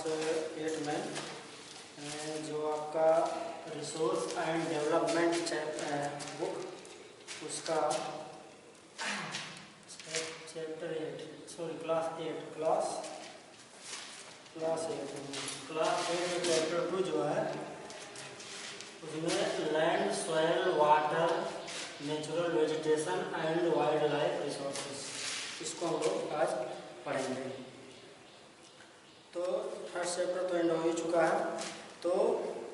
8 में जो आपका रिसोर्स एंड डेवलपमेंट बुक उसका चैप्टर 8 सॉरी क्लास 8 में चैप्टर 2 जो है उसमें land soil water natural vegetation and wild life resources इसको हम लोग आज पढ़ेंगे। तो फर्स्ट चैप्टर तो एंड हो ही चुका है। तो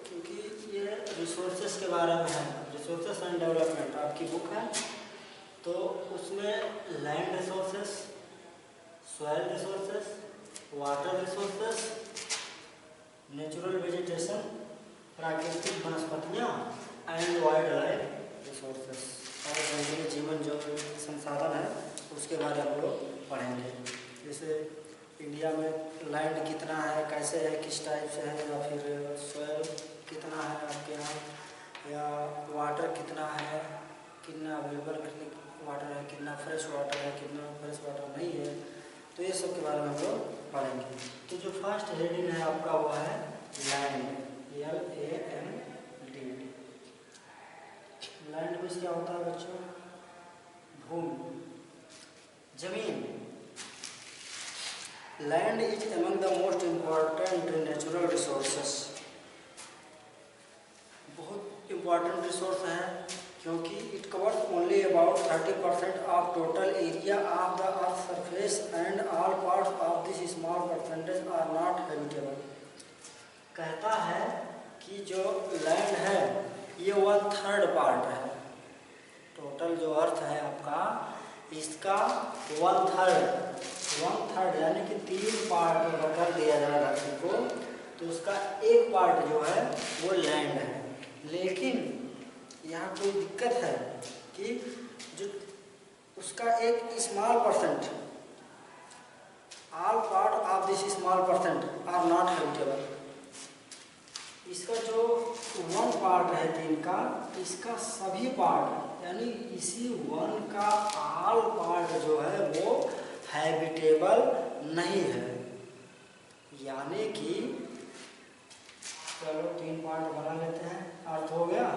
क्योंकि ये रिसोर्सेज के बारे में है, रिसोर्सेज एंड डेवलपमेंट आपकी बुक है, तो उसमें land resources, soil resources, water resources, natural vegetation प्राकृतिक वनस्पतियाँ एंड वाइल्ड लाइफ रिसोर्सेज और जंगली जीवन जो संसाधन है उसके बारे में हम लोग पढ़ेंगे। जैसे इंडिया में लैंड कितना है, कैसे है, किस टाइप से है, या फिर सॉइल कितना है आपके यहाँ, या वाटर कितना है, कितना अवेलेबल वाटर है, कितना फ्रेश वाटर है, कितना फ्रेश वाटर नहीं है, तो ये सब के बारे में हम लोग पढ़ेंगे। तो जो फर्स्ट हेडिंग है आपका वो है लैंड, LAND। लैंड में क्या होता है बच्चों? भूमि, जमीन। Land is among the most important natural resources. बहुत इम्पॉर्टेंट रिसोर्स है क्योंकि it covers only about 30% of total area of the earth surface and all parts of this small percentage are not habitable. कहता है कि जो land है ये 1/3 part है, टोटल जो अर्थ है आपका इसका 1/3 यानी कि 3 पार्ट में कर दिया जाए धरती को, तो उसका 1 पार्ट जो है वो लैंड है। लेकिन यहाँ कोई दिक्कत है कि जो उसका एक small percent, all part of this small percent are not habitable. इसका जो 1 पार्ट है 3 का, इसका सभी पार्ट यानी इसी 1 का ऑल पार्ट जो है वो हैबिटेबल नहीं है। यानी कि चलो 3 पार्ट बना लेते हैं, अर्थ हो गया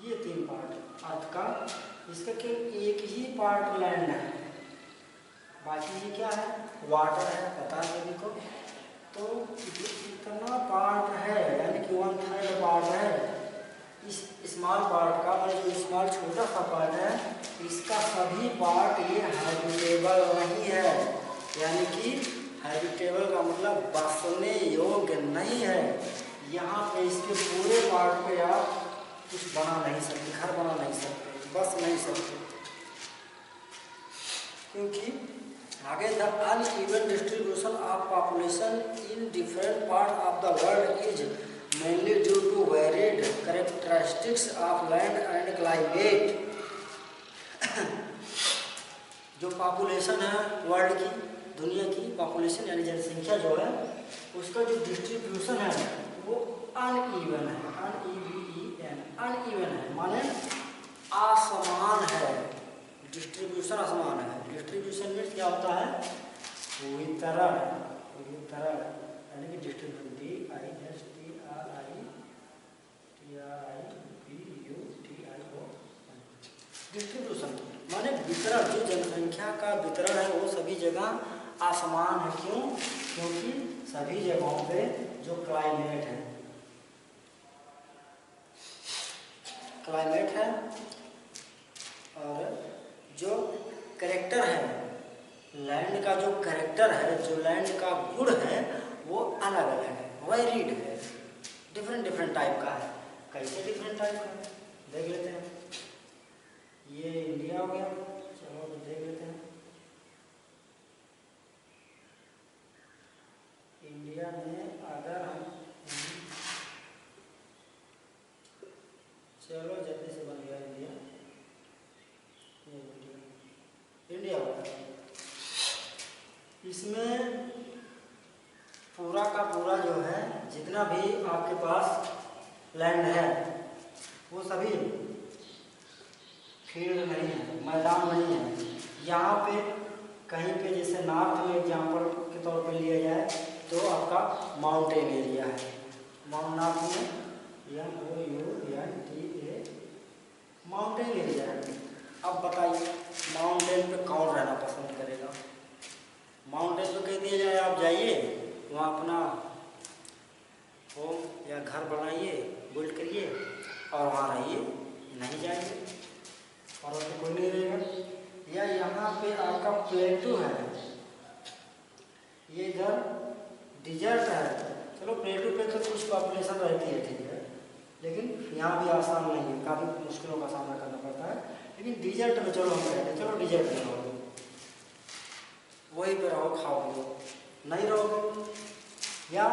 ये 3 पार्ट अर्थ का, इसका केवल एक ही पार्ट लैंड है, बाकी ये क्या है? वाटर है, पता है सभी को। तो इतना पार्ट है यानी कि 1/3 पार्ट है इस स्मॉल पार्ट का, मतलब जो स्मॉल छोटा सा पार्ट है इसका सभी पार्ट ये हैबिटेबल नहीं है। यानी कि हैबिटेबल का मतलब बसने योग्य नहीं है। यहाँ पे इसके पूरे पार्ट पे आप कुछ बना नहीं सकते, घर बना नहीं सकते, बस नहीं सकते, क्योंकि आगे the uneven distribution of population in different part of the world is mainly due to varied characteristics of land and climate. जो पॉपुलेशन है वर्ल्ड की, दुनिया की पॉपुलेशन यानी जनसंख्या जो है उसका जो डिस्ट्रीब्यूशन है वो अनइवन है, अनइवन है माने असमान है, डिस्ट्रीब्यूशन असमान है। डिस्ट्रीब्यूशन में क्या होता है? वितरण यानी कि डिस्ट्रीब्यूशन, डिस्ट्रीब्यूशन माने वितरण। जो जनसंख्या का वितरण है वो सभी जगह असमान है। क्यों? क्योंकि सभी जगहों पे जो क्लाइमेट है और जो कैरेक्टर है लैंड का, जो कैरेक्टर है, जो लैंड का गुण है वो अलग अलग है, वेरिड है, डिफरेंट टाइप का है। कैसे डिफरेंट टाइप का है देख लेते हैं। ये इंडिया हो गया, चलो तो देख लेते हैं। इंडिया में अगर हम चलो जल्दी से बन गया इंडिया, इंडिया इसमें पूरा का पूरा जो है जितना भी आपके पास लैंड है वो सभी फील्ड नहीं है, मैदान नहीं है। यहाँ पे कहीं पे जैसे नॉर्थ में एग्जाम्पल के तौर पे लिया जाए तो आपका माउंटेन एरिया है। नॉर्थ में MOUNTA माउंटेन एरिया है। अब बताइए माउंटेन पे कौन रहना पसंद करेगा? माउंटेन पे कह दिया जाए आप जाइए वहाँ अपना होम या घर बनाइए, बिल्ड करिए और वहाँ रहिए, नहीं जाएंगे और उसमें कोई नहीं रहेगा। या यहाँ पे आपका प्लेटू है, ये इधर डिजर्ट है। चलो प्लेटू पे तो कुछ पॉपुलेशन रहती है, ठीक है, लेकिन यहाँ भी आसान नहीं है, काफ़ी मुश्किलों का सामना करना पड़ता है। लेकिन डिजर्ट में चलो हम कहते हैं चलो डिजर्ट में रहोगे, वहीं पे रहो, खाओ पियो, नहीं रहोगे। या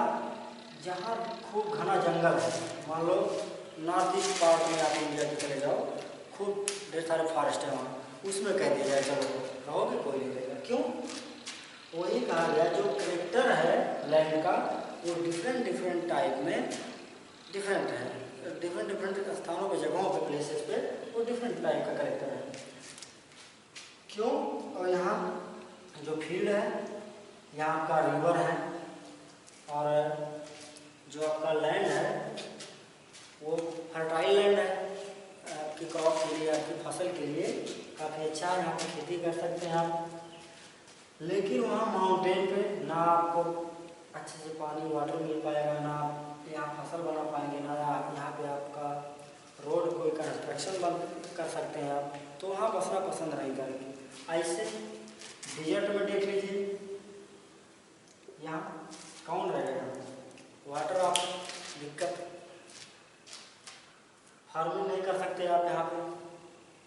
जहाँ खूब घना जंगल है, मान लो नॉर्थ ईस्ट पार्ट में आप इंडिया के चले जाओ, खूब ढेर सारे फॉरेस्ट है वहाँ, उसमें कह दिया जाए चलो रहोगे, कोई नहीं रहेगा। क्यों? वही कहा गया जो करेक्टर है लैंड का वो डिफरेंट टाइप में डिफरेंट है, डिफरेंट स्थानों पे, जगहों पे, प्लेसेस पे वो डिफरेंट टाइप का करेक्टर है। क्यों? और यहाँ जो फील्ड है, यहाँ का रिवर है और जो आपका लैंड है वो फर्टाइल लैंड है, आपकी क्रॉप के लिए, आपकी फसल के लिए काफ़ी अच्छा है, यहाँ पर खेती कर सकते हैं आप। लेकिन वहाँ माउंटेन पे ना आपको अच्छे से पानी वाटर मिल पाएगा, ना आप यहाँ फसल बना पाएंगे, ना यहाँ पे आपका रोड कोई कंस्ट्रक्शन बन कर सकते हैं आप, तो वहाँ बसना पसंद नहीं करेंगे। ऐसे डिजर्ट में देख लीजिए, यहाँ कौन रहेगा? वाटर आप दिक्कत, फार्मिंग नहीं कर सकते आप, यहाँ पे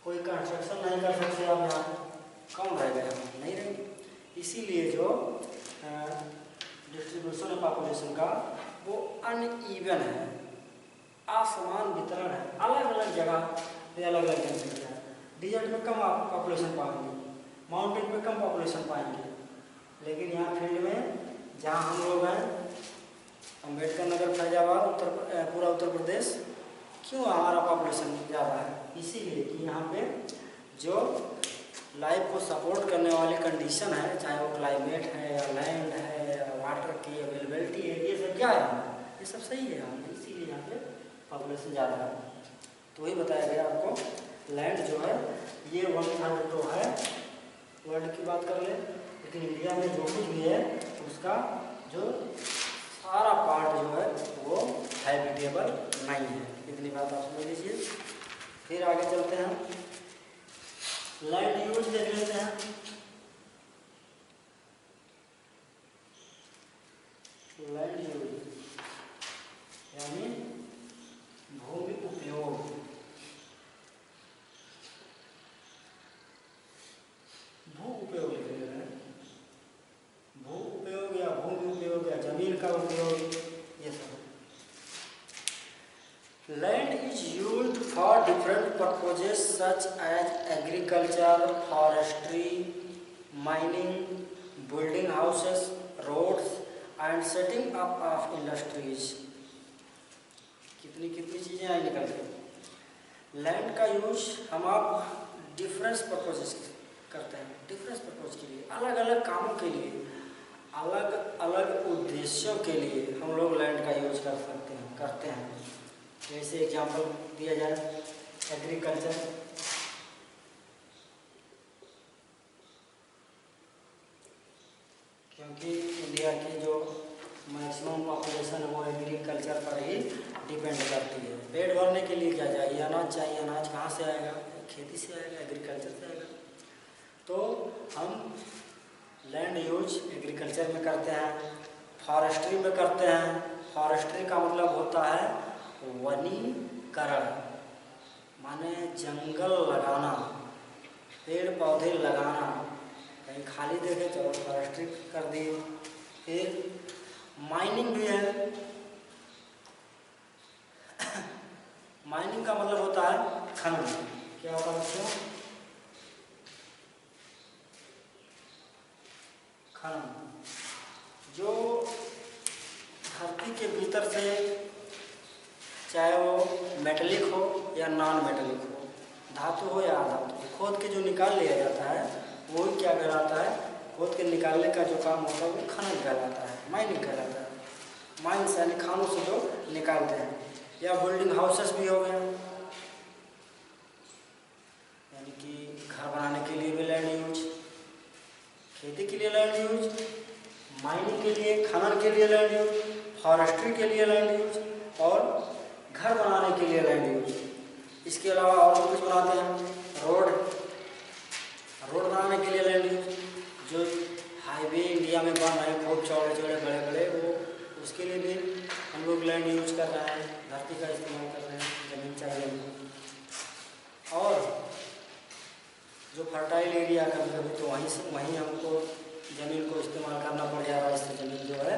कोई कंस्ट्रक्शन नहीं कर सकते आप, यहाँ पे कौन रहेगा? यहाँ नहीं रहेंगे। इसीलिए जो डिस्ट्रीब्यूशन ऑफ पॉपुलेशन का वो अनइवन है, असमान वितरण है, अलग अलग जगह पे अलग अलग जनसंख्या है। डिजर्ट में कम आप पॉपुलेशन पाएंगे, माउंटेन में कम पॉपुलेशन पाएंगे, लेकिन यहाँ फील्ड में जहाँ हम लोग हैं, अम्बेडकर नगर, फैजाबाद, पूरा उत्तर प्रदेश, क्यों हमारा पॉपुलेशन ज़्यादा है? इसीलिए कि यहाँ पे जो लाइफ को सपोर्ट करने वाली कंडीशन है, चाहे वो क्लाइमेट है या लैंड है या वाटर की अवेलेबिलिटी है, ये सब क्या है? ये सब सही है यहाँ पे, इसीलिए यहाँ पे पॉपुलेशन ज़्यादा है। तो वही बताया गया आपको, लैंड जो है ये 1/3 तो है वर्ल्ड की बात कर ले, लेकिन इंडिया में जो कुछ भी है उसका जो सारा पार्ट जो है वो हैबिटेबल नहीं है। इतनी बात आप समझ लीजिए। फिर आगे चलते हैं, लैंड यूज देख लेते हैं। लैंड यूज यानी भूमि उपयोग। भू उपयोग लिख लेते हैं, भू उपयोग या भूमि उपयोग या जमीन का उपयोग, ये सब। Land is used for different purposes such as agriculture, forestry, mining, building houses, roads and setting up of industries. कितनी चीज़ें आई निकल के। लैंड का यूज हम आप डिफरेंस पर्पजेस करते हैं, डिफरेंस पर्पज के लिए, अलग अलग कामों के लिए, अलग अलग उद्देश्यों के लिए हम लोग लैंड का यूज करते हैं। जैसे एग्जाम्पल दिया जाए एग्रीकल्चर, क्योंकि इंडिया की जो मैक्सिमम पॉपुलेशन है वो एग्रीकल्चर पर ही डिपेंड करती है। पेट भरने के लिए क्या चाहिए? अनाज चाहिए। अनाज कहाँ से आएगा? खेती से आएगा, एग्रीकल्चर से आएगा। तो हम लैंड यूज एग्रीकल्चर में करते हैं, फॉरेस्ट्री में करते हैं। फॉरेस्ट्री का मतलब होता है वनीकरण, माने जंगल लगाना, पेड़ पौधे लगाना। कहीं खाली देखे चलो फॉरेस्ट्री कर दिए। फिर माइनिंग भी है। माइनिंग का मतलब होता है खनन। क्या होता है बच्चों? खनन, जो धरती के भीतर से, चाहे वो मेटलिक हो या नॉन मेटलिक हो, धातु हो या अधातु, खोद के जो निकाल लिया जाता है वही क्या कहलाता है, खोद के निकालने का जो काम होता है वो खनन कहलाता है, माइनिंग कहलाता है। माइंस यानी खानों से जो निकालते हैं। या बिल्डिंग हाउसेस भी हो गए, यानी कि घर बनाने के लिए भी लैंड यूज, खेती के लिए लैंड यूज, माइनिंग के लिए, खनन के लिए लैंड यूज, फॉरेस्ट्री के लिए लैंड यूज और घर बनाने के लिए लैंड यूज। इसके अलावा और कुछ बनाते हैं, रोड बनाने के लिए लैंड यूज। जो हाईवे इंडिया में बन रहे हैं खूब चौड़े चौड़े बड़े बड़े, वो उसके लिए भी हम लोग लैंड यूज कर रहे हैं, धरती का इस्तेमाल कर रहे हैं, जमीन चाहिए हमको। और जो फर्टाइल एरिया कभी कभी तो वहीं हमको ज़मीन को इस्तेमाल करना पड़ जा रहा है, इससे ज़मीन जो है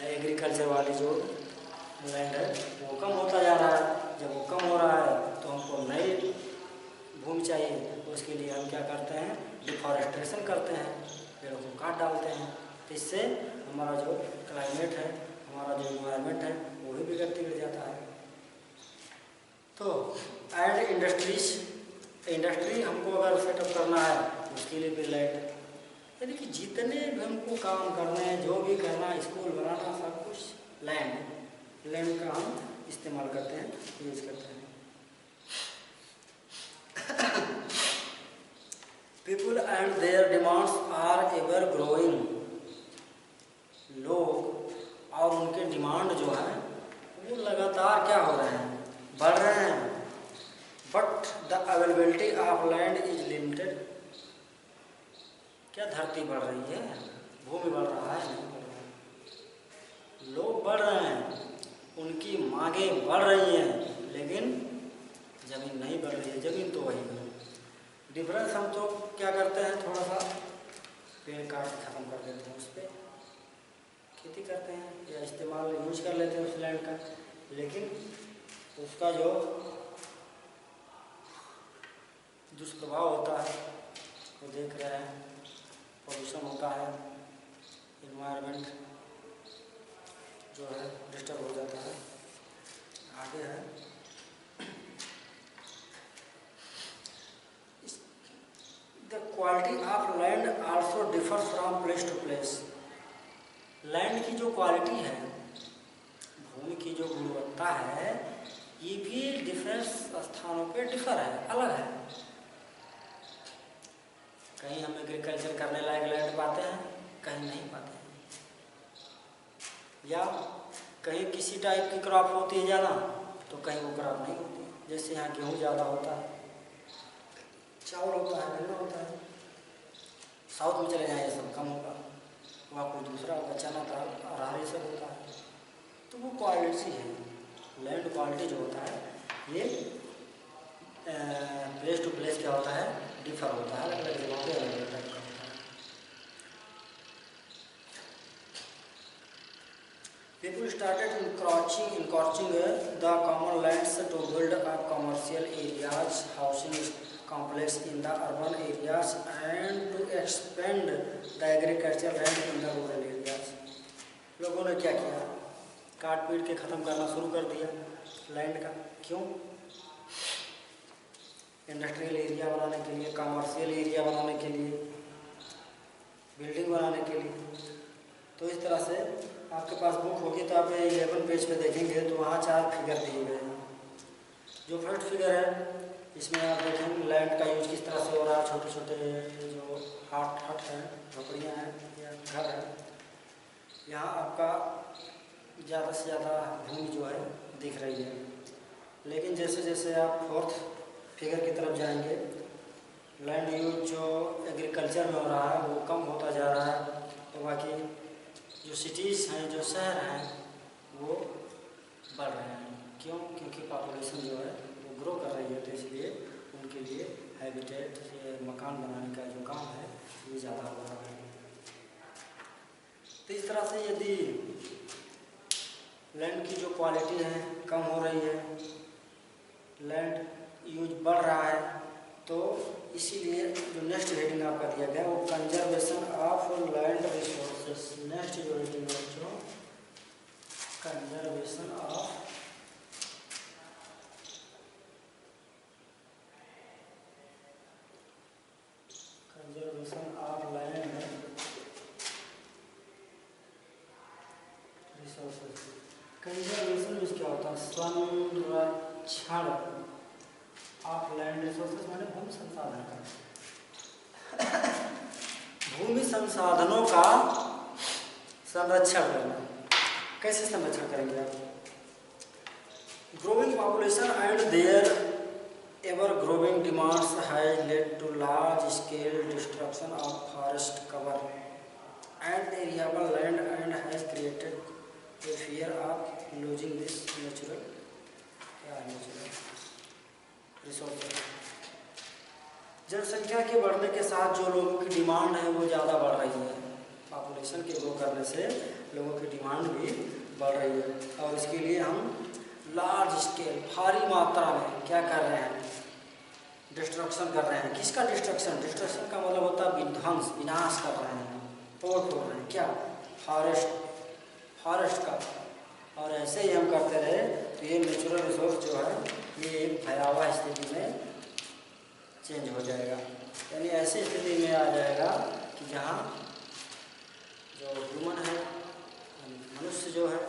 एग्रीकल्चर वाली जो लैंड है वो कम होता जा रहा है। जब वो कम हो रहा है तो हमको नई भूमि चाहिए, तो उसके लिए हम क्या करते हैं, डिफॉरेस्टेशन करते हैं, पेड़ों को काट डालते हैं। तो इससे हमारा जो क्लाइमेट है, हमारा जो इन्वायरमेंट है वो भी बिगड़ जाता है। तो एंड इंडस्ट्री हमको अगर सेटअप करना है तो उसके लिए भी लैंड, यानी कि जितने भी हमको काम करने हैं, जो भी करना, स्कूल बनाना, सब कुछ लैंड का हम इस्तेमाल करते हैं, यूज करते हैं। People and their demands are ever growing. लोग और उनके डिमांड जो है वो लगातार क्या हो रहे हैं, बढ़ रहे हैं। But the availability of land is limited. क्या धरती बढ़ रही है, भूमि बढ़ रहा है, नहीं बढ़ रहा है। लोग बढ़ रहे हैं, उनकी मांगे बढ़ रही हैं, लेकिन ज़मीन नहीं बढ़ रही है, ज़मीन तो वही है। डिफरेंस हम तो क्या करते हैं, थोड़ा सा पेड़ काट खत्म कर देते हैं, उस पर खेती करते हैं या इस्तेमाल यूज कर लेते हैं उस लैंड का, लेकिन उसका जो दुष्प्रभाव होता है वो देख रहे हैं। पोल्यूशन होता है, इन्वायरमेंट जो है डिस्टर्ब हो जाता है। आगे है the quality of land also differ from place to place. Land की जो क्वालिटी है, भूमि की जो गुणवत्ता है, ये भी डिफरेंस स्थानों पे डिफर है, अलग है। कहीं हम एग्रीकल्चर करने लायक लैंड पाते हैं, कहीं नहीं पाते हैं। या कहीं किसी टाइप की क्रॉप होती है ज़्यादा, तो कहीं वो क्रॉप नहीं होती। जैसे यहाँ गेहूँ ज़्यादा होता है, चावल होता है, गन्ना होता है। साउथ में चले जाएँ ये सब कम होगा, वहाँ कोई दूसरा होगा, चना दाल अरहर सब होता है। तो वो क्वालिटी है, लैंड क्वालिटी जो होता है ये प्लेस टू प्लेस क्या होता है, डिफर होता है, अलग अलग जगहों पे अलग अलग टाइप का होता है। People started encroaching the common lands to build up commercial areas, housing complex in the urban areas, and to expand the agricultural land in the rural areas. लोगों ने क्या किया, काट पीट के ख़त्म करना शुरू कर दिया लैंड का। क्यों? इंडस्ट्रियल एरिया बनाने के लिए, कमर्शियल एरिया बनाने के लिए, बिल्डिंग बनाने के लिए। तो इस तरह से आपके पास बुक होगी तो आप 11 पेज पे देखेंगे तो वहाँ 4 फिगर दिए गए हैं। जो फर्स्ट फिगर है इसमें आप देखेंगे लैंड का यूज किस तरह से हो रहा है। छोटे छोटे जो हट हैं, झोपड़ियाँ हैं या घर है, यहाँ आपका ज़्यादा से ज़्यादा भूमि जो है दिख रही है। लेकिन जैसे जैसे आप फोर्थ फिगर की तरफ जाएंगे, लैंड यूज जो एग्रीकल्चर में हो रहा है वो कम होता जा रहा है। तो बाकी जो सिटीज़ हैं, जो शहर हैं, वो बढ़ रहे हैं। क्यों? क्योंकि पॉपुलेशन जो है वो ग्रो कर रही है, तो इसलिए उनके लिए हैबिटेट मकान बनाने का जो काम है ये ज़्यादा हो रहा है। तो इस तरह से यदि लैंड की जो क्वालिटी है कम हो रही है, लैंड यूज बढ़ रहा है, तो इसीलिए जो नेक्स्ट हेडिंग आपका दिया गया वो conservation of land resources. Next जो हेडिंग है बच्चों, कंजर्वेशन ऑफ संरक्षण ऑफ लैंड रिसोर्सेज माने भूमि संसाधन का, भूमि संसाधनों का संरक्षण करना। कैसे संरक्षण करेंगे आप? Growing population and their ever growing demands has led to large scale destruction of forest cover and arable land and has created a fear of losing this natural resource. जनसंख्या के बढ़ने के साथ जो लोगों की डिमांड है वो ज़्यादा बढ़ रही है। पॉपुलेशन के ग्रो करने से लोगों की डिमांड भी बढ़ रही है और इसके लिए हम लार्ज स्केल भारी मात्रा में क्या कर रहे हैं? डिस्ट्रक्शन कर रहे हैं। किसका डिस्ट्रक्शन? डिस्ट्रक्शन का मतलब होता है विध्वंस, विनाश कर रहे हैं, तोड़ फोड़ रहे हैं। क्या? फॉरेस्ट का। और ऐसे ही हम करते रहे तो ये नेचुरल रिसोर्स जो है ये एक भयावह स्थिति में चेंज हो जाएगा, यानी ऐसी स्थिति में आ जाएगा कि जहाँ जो ह्यूमन है, मनुष्य जो है,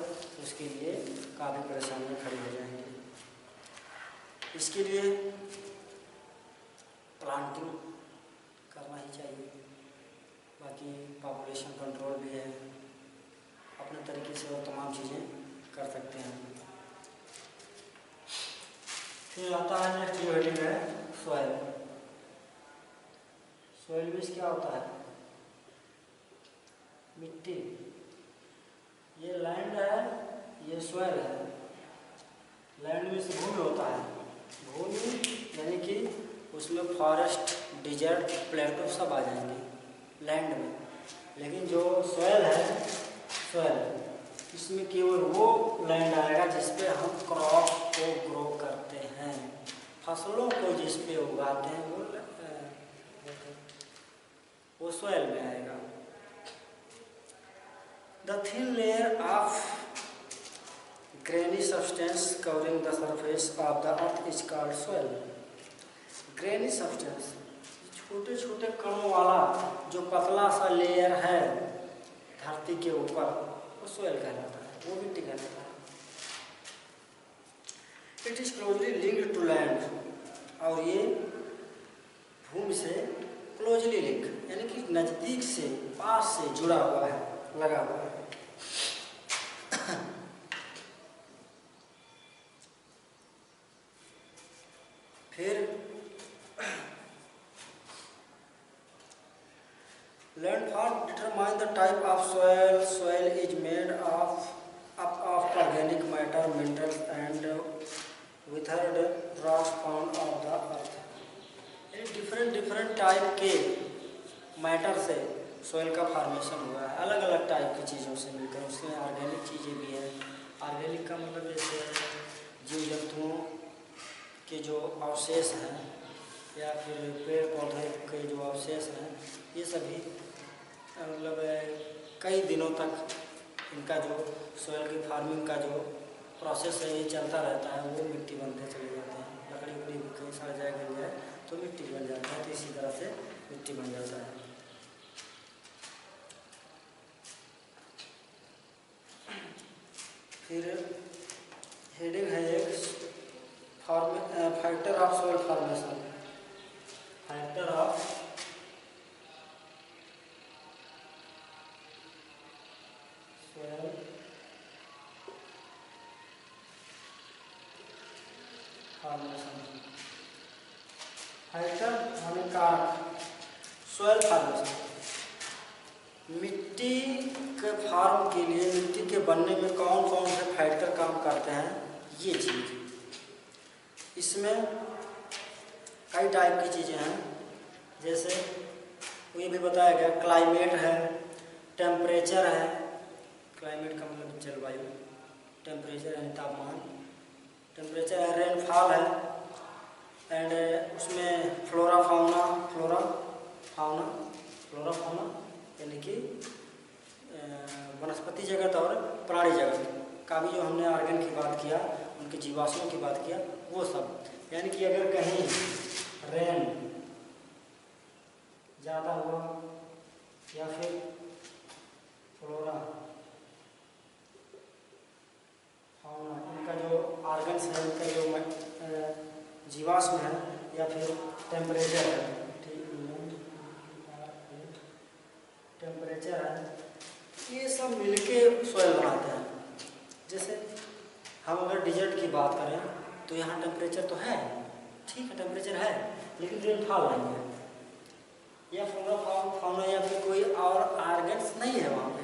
उसके लिए काफ़ी परेशानियाँ खड़ी हो जाएंगी। इसके लिए प्लांटिंग करना ही चाहिए। बाकी पॉपुलेशन कंट्रोल भी है, अपने तरीके से वो तमाम चीज़ें कर सकते हैं। फिर आता है नेक्स्ट जो हेडिंग है सॉइल। सॉइल बेस क्या होता है? मिट्टी। ये लैंड है, ये सॉइल है। लैंड में से भूमि होता है। भूमि यानी कि उसमें फॉरेस्ट, डिजर्ट, प्लेटो सब आ जाएंगे लैंड में। लेकिन जो सॉइल है, सॉइल इसमें केवल वो लैंड आएगा जिस पे हम क्रॉप को ग्रो करते हैं, फसलों को जिस पे उगाते हैं वो सॉइल में आएगा। The thin layer of granny substance covering the surface of the earth is called soil. Granny substance छोटे छोटे कणों वाला जो पतला सा लेयर है धरती के ऊपर, वो सॉइल कहलाता है, वो मिट्टी कहलाता है। It is closely linked to land, और ये भूमि से क्लोजली लिंक यानी कि नज़दीक से, पास से जुड़ा हुआ है, लगा हुआ है। फिर landform determine the type of soil. Soil is made of organic matter, minerals and weathered rocks found of the earth. Different type के मैटर से सॉइल का फॉर्मेशन हुआ है, अलग अलग टाइप की चीज़ों से मिलकर। उसमें ऑर्गेनिक चीज़ें भी हैं। ऑर्गेनिक का मतलब जैसे जीव जंतुओं के जो अवशेष हैं या फिर पेड़ पौधे के जो अवशेष हैं, ये सभी मतलब कई दिनों तक इनका जो सॉइल की फार्मिंग का जो प्रोसेस है ये चलता रहता है, वो मिट्टी बनते चले जाते हैं। लकड़ी उकड़ी कहीं सड़ जाए, गल जाए तो मिट्टी बन जाता है, तो इसी तरह से मिट्टी बन जाता है। फिर हेडिंग है एक factor of soil formation. Factor of soil formation. Factor यानी कारक। सॉइल फॉर्मेशन मिट्टी के फार्म के लिए, मिट्टी के बनने में कौन कौन से फैक्टर काम करते हैं, ये चीज़। इसमें कई टाइप की चीज़ें हैं, जैसे ये भी बताया गया क्लाइमेट है, टेम्परेचर है। क्लाइमेट का मतलब जलवायु, टेम्परेचर यानी तापमान, टेम्परेचर है, रेनफॉल है, एंड उसमें फ्लोरा फाउना यानी कि वनस्पति जगत और प्राणी जगत का भी जो हमने ऑर्गन की बात किया, उनके जीवाश्मों की बात किया, वो सब। यानी कि अगर कहीं रेन ज़्यादा हुआ या फिर फ्लोरा फाउना, इनका जो आर्गन्स है, इनका जो जीवाश्म है या फिर टेम्परेचर है, टेम्परेचर है, ये सब मिलके सॉइल बनाते हैं। जैसे हम अगर डिजर्ट की बात करें तो यहाँ टेम्परेचर तो है, ठीक है टेम्परेचर है, लेकिन रेनफॉल नहीं है, या फाउना या फिर कोई और आर्गन्स नहीं है वहाँ पे,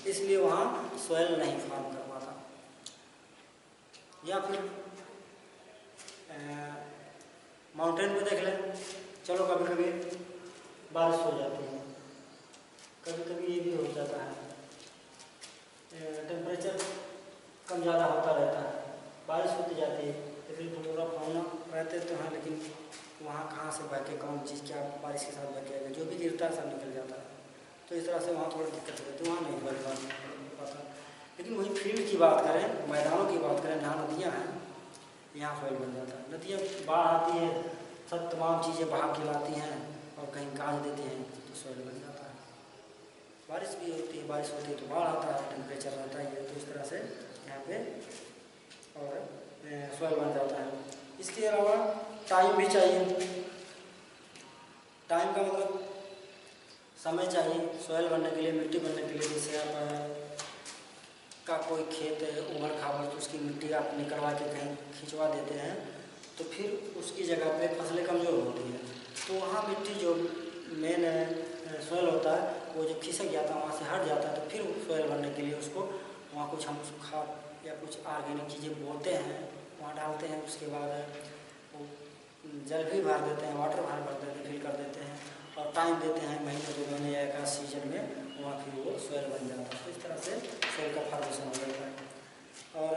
इसलिए वहाँ सॉइल नहीं फॉर्म कर पाता। या फिर माउंटेन पे देख लें, चलो कभी कभी बारिश हो जाती है, कभी कभी ये भी हो जाता है, टेम्परेचर कम ज़्यादा होता रहता है, बारिश होती जाती है, लेकिन फ्लोरा फाउना रहते तो हैं, लेकिन वहाँ कहाँ से बह के कौन चीज़ क्या बारिश के साथ बह के आएगा, जो भी गिरता है सब निकल जाता है। तो इस तरह से वहाँ थोड़ी दिक्कत हो जाती है, वहाँ नहीं बढ़ पाता। लेकिन वही फील्ड की बात करें, मैदानों की बात करें, जहाँ नदियाँ हैं, यहाँ सॉइल बन जाता है। नदियाँ बाढ़ आती है, सब तमाम चीज़ें बहा के लाती हैं और कहीं काज देती हैं तो सॉइल बन जाता है। बारिश भी होती है, बारिश होती है तो बाढ़ आता है, टेम्परेचर रहता ही है, तो इस तरह से यहाँ पे और सॉइल बन जाता है। इसके अलावा टाइम भी चाहिए। टाइम का मतलब समय चाहिए सॉइल बनने के लिए, मिट्टी बनने के लिए। जैसे आप का कोई खेत है उबड़ खाबड़, तो उसकी मिट्टी आप निकलवा के कहीं खिंचवा देते हैं तो फिर उसकी जगह पे फसलें कमज़ोर होती हैं, तो वहाँ मिट्टी जो मेन सॉइल होता है वो जो खिसक जाता है, वहाँ से हट जाता है, तो फिर सॉइल बनने के लिए उसको वहाँ कुछ हम खाद या कुछ ऑर्गेनिक चीज़ें बोते हैं, वहाँ डालते हैं। उसके बाद वो जल भी भर देते हैं, वाटर भर देते हैं, फिल कर देते हैं और टाइम देते हैं, महीने 2 महीने या एक सीजन में, वहाँ फिर वो सॉइल बन जाता है। तो इस तरह से सॉइल का फॉर्मेशन हो जाता है। और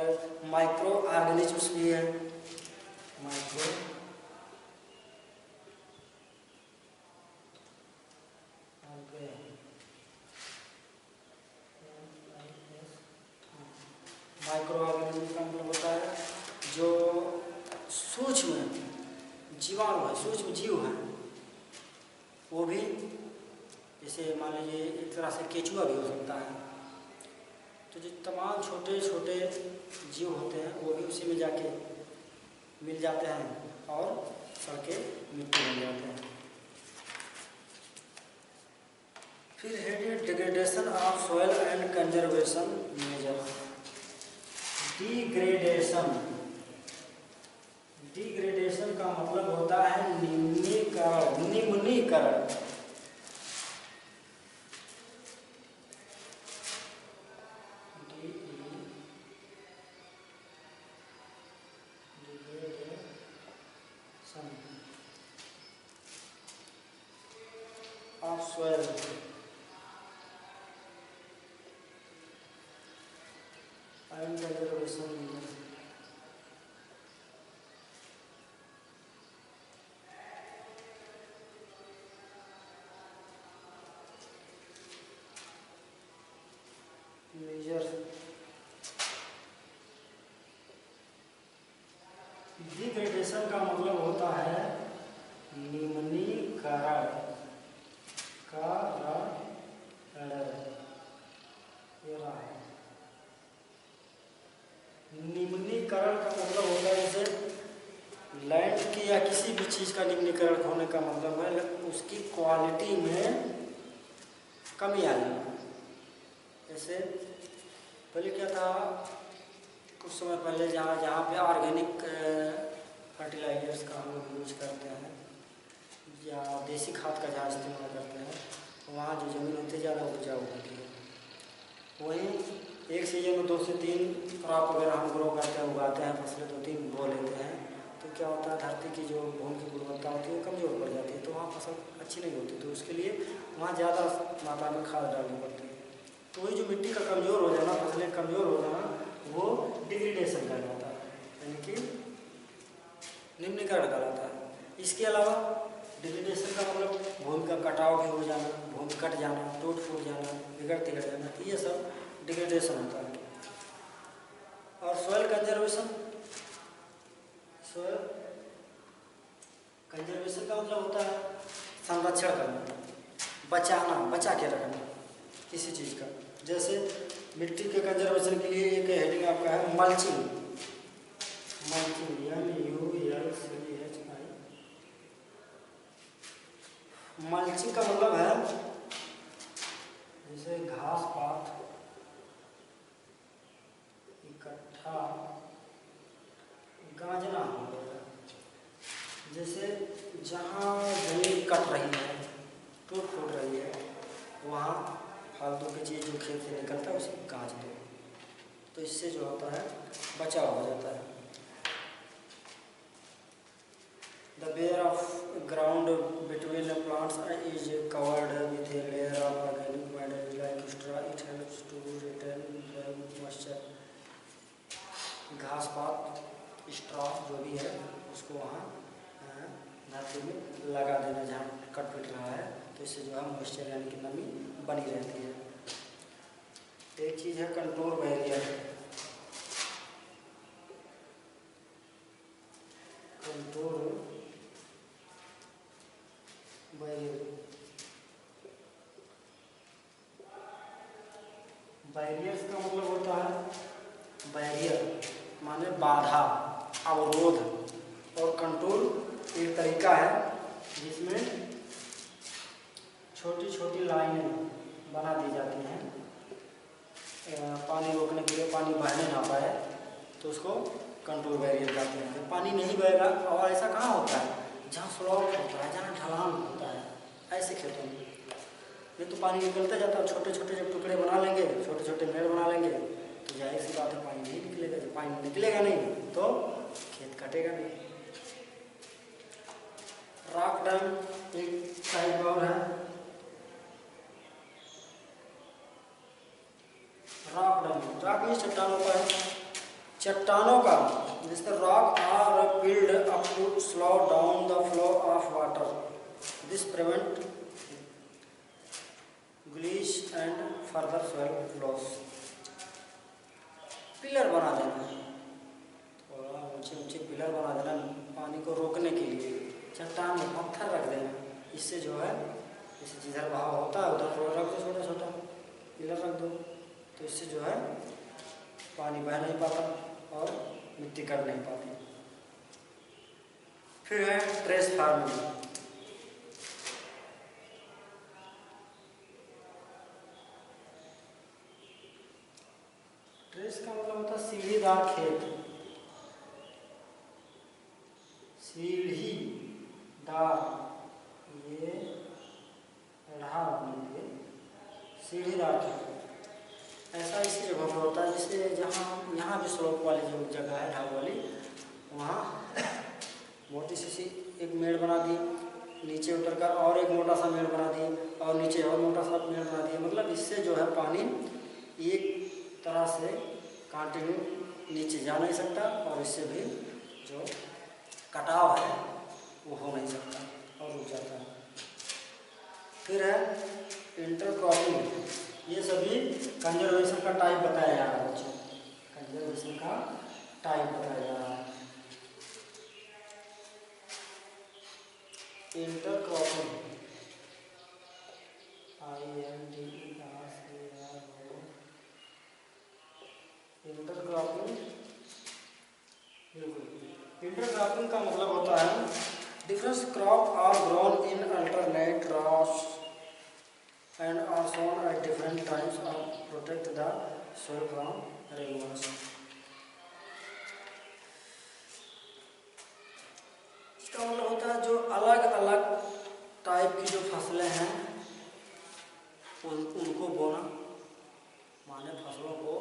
माइक्रो ऑर्गेनिजम्स भी है, माइक्रो ऑर्गेनिज्म का मतलब होता है जो सूक्ष्म जीवाणु है, सूक्ष्म जीव है, वो भी जैसे मान लीजिए एक तरह से केचुआ भी हो सकता है। तो जो तमाम छोटे छोटे जीव होते हैं वो भी उसी में जाके मिल जाते हैं और सड़के मिट्टी बन जाते हैं। फिर है degradation of soil and conservation measure. Degradation का मतलब होता है निम्नीकरण। Of soil and conservation measure. Degradation का मतलब होता है निम्नीकरण निम्नीकरण का मतलब होता है जैसे लैंड की या किसी भी चीज़ का निम्नीकरण होने का मतलब है उसकी क्वालिटी में कमी आ जाना। जैसे पहले क्या था, कुछ समय पहले जहाँ पे ऑर्गेनिक फर्टिलाइजर्स का हम लोग यूज करते हैं या देसी खाद का जहाँ इस्तेमाल करते हैं, वहाँ जो ज़मीन होती है ज़्यादा उपजाऊ होती है। वहीं एक सीजन में 2 से 3 क्रॉप अगर हम ग्रो करते हैं, उगाते हैं फसलें, 2-3 बो लेते हैं, तो क्या होता है धरती की जो भूमि की गुणवत्ता होती है वो कमज़ोर पड़ जाती है, तो वहाँ फसल अच्छी नहीं होती। तो उसके लिए वहाँ ज़्यादा मात्रा में खाद डालनी पड़ती है। तो वही जो मिट्टी का कमज़ोर हो जाना, फसलें कमज़ोर हो जाना, वो डिग्रेडेशन कहलाता है, यानी कि निम्नीकरण कहलाता है। इसके अलावा डिग्रेडेशन का मतलब भूमि का कटाव भी हो जाना, भूमि कट जाना, टूट फूट जाना, बिगड़ जाना, ये सब डिग्रेडेशन होता है। और सॉइल कंजर्वेशन का मतलब होता है संरक्षण करना, बचा के रखना किसी चीज़ का। जैसे मिट्टी के कंजर्वेशन के लिए एक हेडिंग आपका है मल्चिंग। Mulching MULCHI। मल्चिंग का मतलब है जैसे घास पात इकट्ठा गांजना हो गया। जैसे जहाँ जमीन कट रही है, टूट फूट रही है, वहाँ फालतू की चीज़ जो खेत से निकलता है उसे गांज दो, तो इससे जो होता है बचाव हो जाता है। The bare of ground between the plants is covered with a layer of organic matter like straw. It helps to retain the moisture. घास पात स्ट्रॉ जो भी है उसको वहाँ धरती में लगा देना जहाँ कट पिट रहा है, तो इससे जो है मॉइस्चर यानी कि नमी बनी रहती है। एक चीज़ है कंटूर बैरियर। कंटूर बैरियर्स का मतलब होता है बैरियर माने बाधा, अवरोध, और कंट्रोल एक तरीका है जिसमें छोटी छोटी लाइनें बना दी जाती हैं पानी रोकने के लिए, पानी बहने ना पाए, तो उसको कंट्रोल बैरियर कहते हैं। जब पानी नहीं बहेगा, और ऐसा कहाँ होता है जहाँ स्लॉप होता है, जहाँ ढलान होता है, ऐसे खेतों में ये तो पानी निकलता जाता है। छोटे छोटे जब टुकड़े बना लेंगे, छोटे छोटे मेड़ बना लेंगे, तो जाहिर सी बात है पानी नहीं निकलेगा। जब पानी निकलेगा नहीं तो खेत कटेगा नहीं। रॉक डैम एक टाइप और है। रॉक डैम, रॉक ये चट्टानों का है, चट्टानों का, जिसका rock are build up to slow down the flow of water. This prevent gullies and further soil loss. Pillar बना देना, थोड़ा ऊंचे ऊंचे पिलर बना देना पानी को रोकने के लिए। चट्टान में पत्थर रख देना, इससे जो है जैसे जिधर बहाव होता है उधर थोड़ा रख दो, छोटा छोटा पिलर रख दो, तो इससे जो है पानी बह नहीं पाता और मिट्टी कट नहीं पाती। फिर है ट्रेस फार्मिंग। ट्रेस का मतलब होता है सीढ़ीदार खेत। सीढ़ीदार, ये रहा बनेंगे सीढ़ीदार खेत। ऐसा इसी जगह पर होता है जिससे जहाँ यहाँ भी स्लोप वाली जो जगह है, ढाल वाली, वहाँ मोटी सी एक मेड़ बना दी, नीचे उतरकर और एक मोटा सा मेड़ बना दिए, और नीचे और मोटा सा मेड़ बना दिए। मतलब इससे जो है पानी एक तरह से कंटिन्यू नीचे जा नहीं सकता, और इससे भी जो कटाव है वो हो नहीं सकता और रुक जाता है। फिर है इंटरक्रॉपिंग। ये सभी कंजर्वेशन का टाइप बताया जा रहा है बच्चों, कंजर्वेशन का टाइप बताया जा रहा है। इंटरक्रॉपिंग, इंटरक्रॉपिंग, इंटरक्रॉपिंग का मतलब होता है different crop are grown in alternate rows and are sown at different times और protect the soil from rainwash. इसका मतलब होता है जो अलग अलग टाइप की जो फसलें हैं उनको बोना, माने फसलों को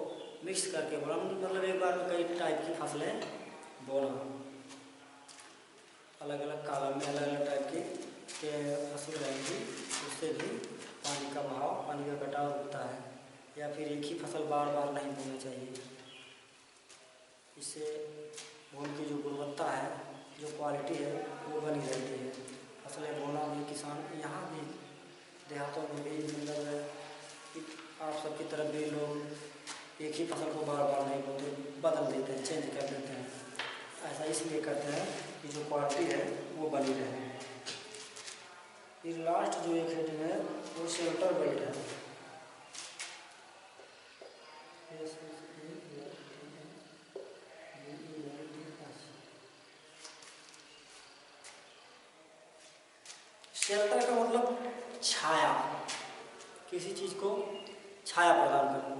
मिक्स करके बोना, मतलब एक बार में कई टाइप की फसलें बोना। अलग अलग कालम में अलग अलग टाइप की फसल रहेंगी, उससे भी पानी का बहाव, पानी का कटाव होता है। या फिर एक ही फसल बार बार नहीं बोना चाहिए, इससे भूमि की जो गुणवत्ता है, जो क्वालिटी है वो बनी रहती है। फसलें बोना भी किसान, यहाँ भी देहातों में भी, मतलब आप सबकी तरफ भी लोग एक ही फसल को बार बार नहीं बोते, बदल देते हैं, चेंज कर देते हैं। ऐसा इसलिए करते हैं कि जो क्वालिटी है वो बनी रहे। फिर लास्ट जो एक हेडिंग है वो शेल्टर बेल्ट है। शेल्टर का मतलब छाया, किसी चीज को छाया प्रदान करना।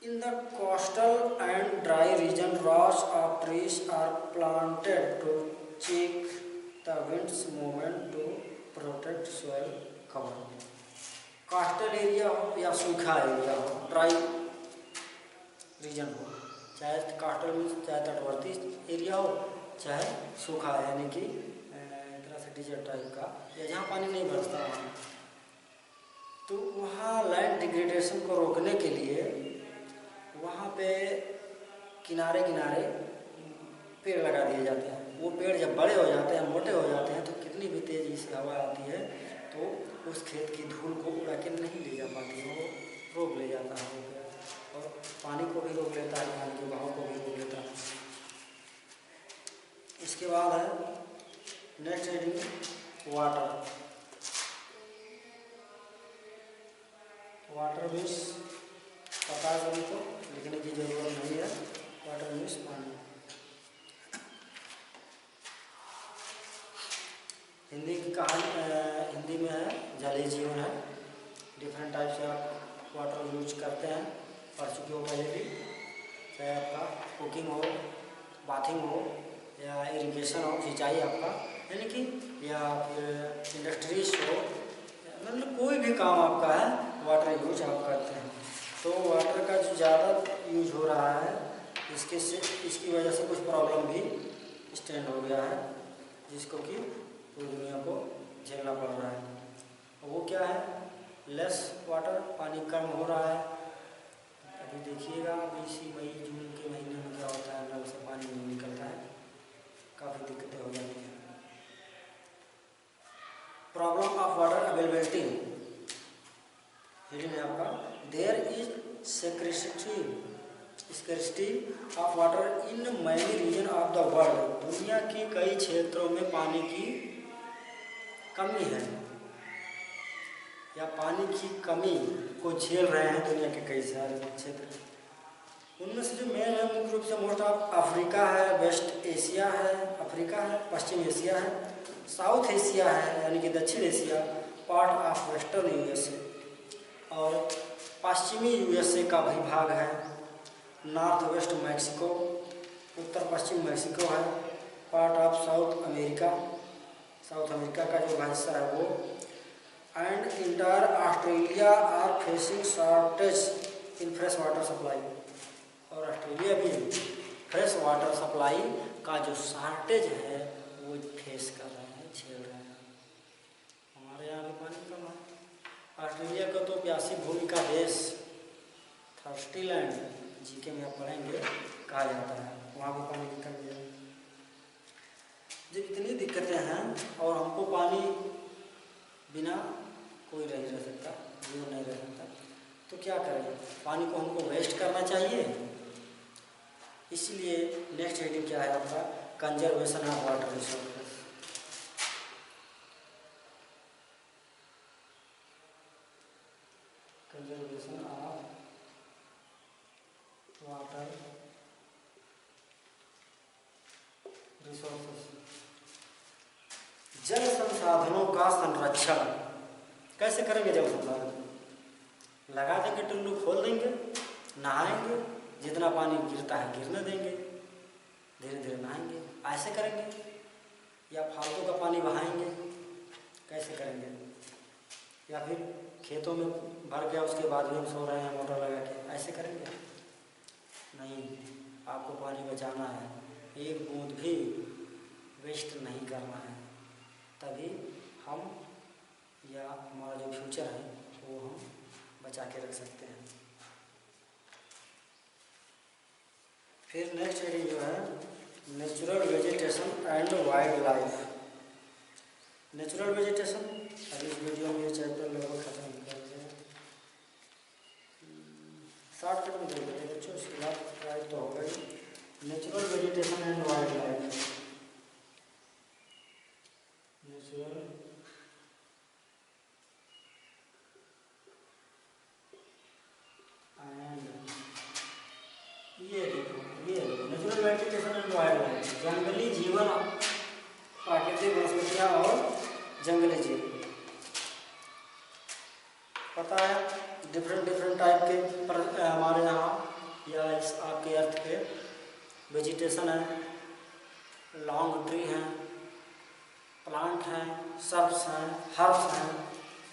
In the coastal and dry region rows of trees are planted to check the winds movement to protect soil cover. Coastal area हो या सूखा एरिया हो, ड्राई रीजन हो, चाहे कोस्टल में चाहे तटवर्ती एरिया हो, चाहे सूखा यानी कि एक तरह से डिजर्ट टाइप का, या जहाँ पानी नहीं बरसता वहाँ, तो वहाँ लैंड डिग्रेडेशन को रोकने के लिए वहाँ पे किनारे किनारे पेड़ लगा दिए जाते हैं। वो पेड़ जब बड़े हो जाते हैं, मोटे हो जाते हैं, तो कितनी भी तेज़ी से हवा आती है तो उस खेत की धूल को उड़ा के नहीं ले जा पाती है, वो रोक ले जाता है वो पेड़, और पानी को भी रोक लेता है, पानी के बहाव को भी रोक लेता है। इसके बाद है next heading water. Water means पता है सभी को, लिखने की जरूरत नहीं है। वाटर मीन्स पानी। हिंदी की कहानी हिंदी में है जल ही जीवन है। डिफरेंट टाइप से आप वाटर यूज करते हैं, पढ़ चुके हो पहले भी, चाहे आपका कुकिंग हो, बाथिंग हो, या इरिगेशन हो, सिंचाई आपका, यानी कि या फिर इंडस्ट्रीज हो, मतलब कोई भी काम आपका है वाटर यूज आप करते हैं। तो वाटर का जो ज़्यादा यूज हो रहा है, इसकी वजह से कुछ प्रॉब्लम भी स्टैंड हो गया है, जिसको कि पूरी दुनिया को झेलना पड़ रहा है। वो क्या है? लेस वाटर, पानी कम हो रहा है। अभी देखिएगा इसी मई जून के महीने में क्या होता है, नल से पानी नहीं निकलता है, काफ़ी दिक्कतें हो जाती हैं। Problem of water availability, heading है आपका there is scarcity of water in many region of the world. दुनिया के कई क्षेत्रों में पानी की कमी है, या पानी की कमी को झेल रहे हैं दुनिया के कई सारे क्षेत्र। उनमें से जो मेन है मुख्य रूप से मोस्ट ऑफ अफ्रीका है, वेस्ट एशिया है, अफ्रीका है, पश्चिम एशिया है, साउथ एशिया है यानी कि दक्षिण Asia, part of western USA, और पश्चिमी यूएसए का भी भाग है, नॉर्थ वेस्ट मैक्सिको, उत्तर पश्चिम मैक्सिको है, part of South America, South America का जो हिस्सा है वो, and entire Australia are facing shortage in fresh water supply. और ऑस्ट्रेलिया भी फ्रेश वाटर सप्लाई का जो शॉर्टेज है वो फेस कर रहे हैं, झेल रहे हैं। हमारे यहाँ भी पानी कम है। ऑस्ट्रेलिया को तो प्यासी भूमि का देश, थर्स्टी लैंड, जीके में आप पढ़ेंगे, कहा जाता है। वहाँ भी पानी की कमी है। जब इतनी दिक्कतें हैं और हमको पानी बिना कोई नहीं रह सकता, जीवन नहीं रह सकता, तो क्या करें? पानी को हमको वेस्ट करना चाहिए। इसलिए नेक्स्ट हेडिंग क्या है आपका? Conservation of water resources. Conservation of water resources. जल संसाधनों का संरक्षण कैसे करेंगे? जल संसाधन लगा देंगे, टुल्लू खोल देंगे, नहाएंगे, जितना पानी गिरता है गिरने देंगे, धीरे धीरे नहाएंगे, ऐसे करेंगे? या फालतू का पानी बहाएंगे? कैसे करेंगे? या फिर खेतों में भर गया उसके बाद भी हम सो रहे हैं मोटर लगा के, ऐसे करेंगे? नहीं, आपको पानी बचाना है, एक बूंद भी वेस्ट नहीं करना है, तभी हम या हमारा जो फ्यूचर है वो हम बचा के रख सकते हैं। फिर नेक्स्ट हेडिंग जो है natural vegetation and wildlife. Natural vegetation, अभी इस वीडियो में ये चैप्टर लगभग खत्म कर दिया, शॉर्टकट में देख लेते बच्चों, उसके बाद ट्राई तो होगा ही। Natural vegetation and wildlife. Natural natural vegetation and wildlife, जंगली जीवन, प्राकृतिक वनस्पतियाँ और जंगली जीवन। पता है डिफरेंट डिफरेंट टाइप के हमारे यहाँ या इस आपके अर्थ पे वेजिटेशन है, लॉन्ग ट्री हैं, प्लांट हैं, सर्ब्स हैं, हर्ब्स हैं,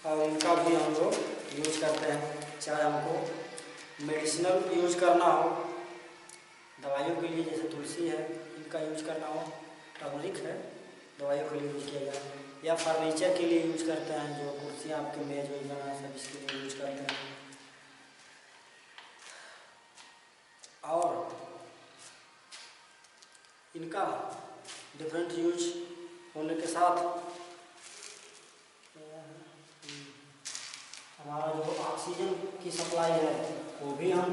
और इनका भी हम लोग यूज करते हैं। चाहे हमको मेडिसिनल यूज करना हो दवाइयों के लिए, जैसे तुलसी है, इनका यूज करना हो, टर्मरिक है, दवाइयों के लिए यूज किया जाए, या फर्नीचर के लिए यूज करते हैं, जो कुर्सियाँ आपके मेज वेज बना सब इसके लिए यूज करते हैं। और इनका डिफरेंट यूज होने के साथ हमारा जो ऑक्सीजन की सप्लाई है वो भी हम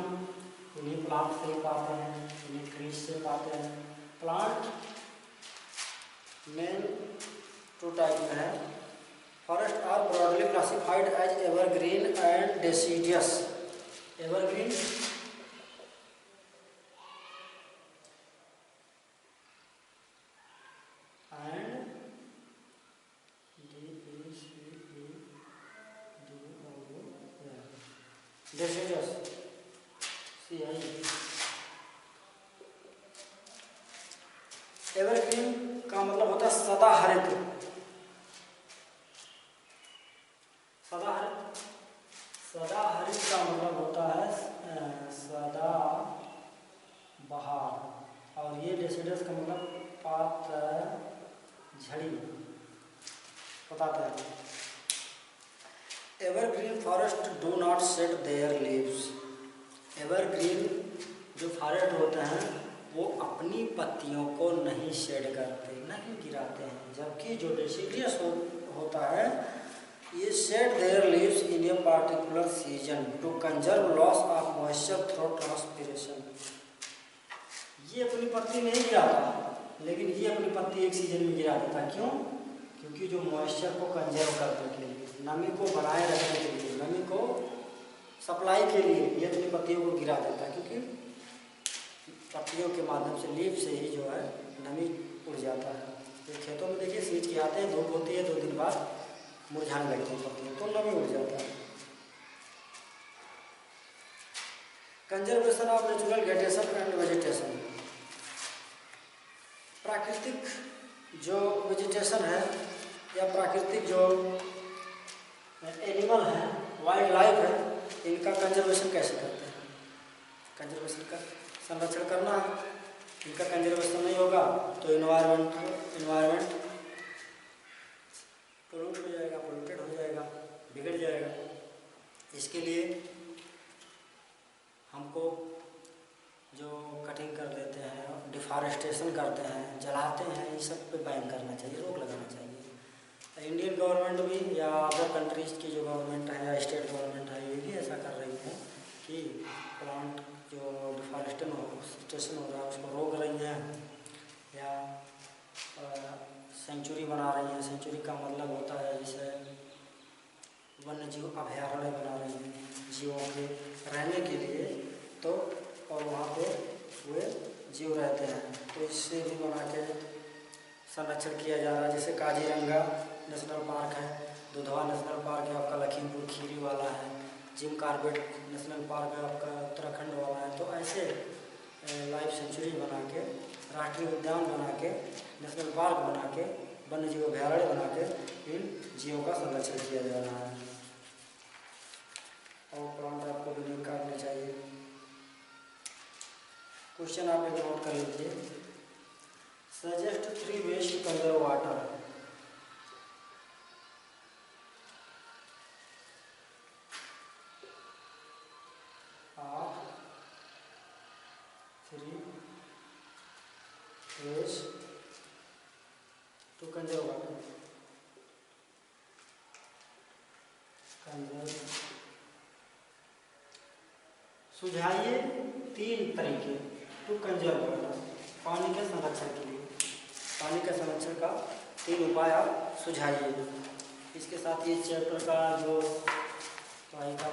इन्हीं प्लांट से ही पाते हैं, इन्हीं ट्रीज से पाते हैं। प्लांट मेन 2 टाइप में है। Forest are broadly classified as evergreen and deciduous. Evergreen deciduous evergreen का मतलब होता है सदाहरित। सदाहरित का मतलब होता है सदा बहार, और ये डेसिडियस का मतलब पात झड़ी बताता है। Evergreen forest do not shade there leaves. Evergreen जो फॉरेस्ट होते हैं वो अपनी पत्तियों को नहीं शेड करते, नहीं गिराते हैं, जबकि जो डेसिडियस होता है ये shade there leaves in a particular season two conserve loss of moisture through transpiration. ये अपनी पत्ती नहीं गिराता, लेकिन ये अपनी पत्ती एक सीजन में गिरा देता। क्यों? क्योंकि जो मॉइस्चर को कंजर्व करने के लिए, नमी को बनाए रखने के लिए, नमी को सप्लाई के लिए ये अपनी पत्तियों को गिरा देता है, क्योंकि पत्तियों के माध्यम से, लीफ से ही जो है नमी उड़ जाता है। ये खेतों में देखिए सींच के आते हैं, धूप होती है, 2 दिन बाद मुरझाने लगती है पत्तियाँ, तो नमी उड़ जाता है। Conservation of natural vegetation and vegetation. प्राकृतिक जो वेजिटेशन है या प्राकृतिक जो एनिमल है, वाइल्ड लाइफ है, इनका कंजर्वेशन कैसे करते हैं? कंजर्वेशन का संरक्षण करना है। इनका कंजर्वेशन नहीं होगा तो इन्वायरमेंट पोल्यूट हो जाएगा, पोल्यूटेड हो जाएगा, बिगड़ जाएगा। इसके लिए हमको जो कटिंग कर देते हैं, डिफॉरेस्टेशन करते हैं, जलाते हैं, इन सब पे बैन करना चाहिए, रोक लगाना चाहिए। इंडियन गवर्नमेंट भी या अदर कंट्रीज़ की जो गवर्नमेंट है या स्टेट गवर्नमेंट है, ये भी ऐसा कर रही है कि प्लांट जो डिफॉरेस्टेशन हो रहा है उसको रोक रही हैं, या सेंचुरी बना रही हैं। सेंचुरी का मतलब होता है जैसे वन्य जीव अभयारण्य बना रही हैं जीवों के रहने के लिए, तो और वहाँ पे वे जीव रहते हैं, तो इससे भी बना के संरक्षण किया जा रहा है। जैसे काजीरंगा नेशनल पार्क है, दुधवा नेशनल पार्क है आपका लखीमपुर खीरी वाला है, जिम कॉर्बेट नेशनल पार्क है आपका उत्तराखंड वाला है। तो ऐसे लाइफ सेंचुरी बना के, राष्ट्रीय उद्यान बना के, नेशनल पार्क बना के, वन्य जीव अभयारण्य बना के इन जीवों का संरक्षण किया जा रहा है। और प्लांट आपको भी नहीं काटने चाहिए। क्वेश्चन आप एक नोट कर लीजिए। Suggest 3 ways to conserve water। आप 3 ways to conserve water। सुझाइए 3 तरीके टू कंजर्व वाटर, पानी के संरक्षण के लिए। पानी के संरक्षण का 3 उपाय आप सुझाइए। इसके साथ ये चैप्टर का जो पढ़ाई का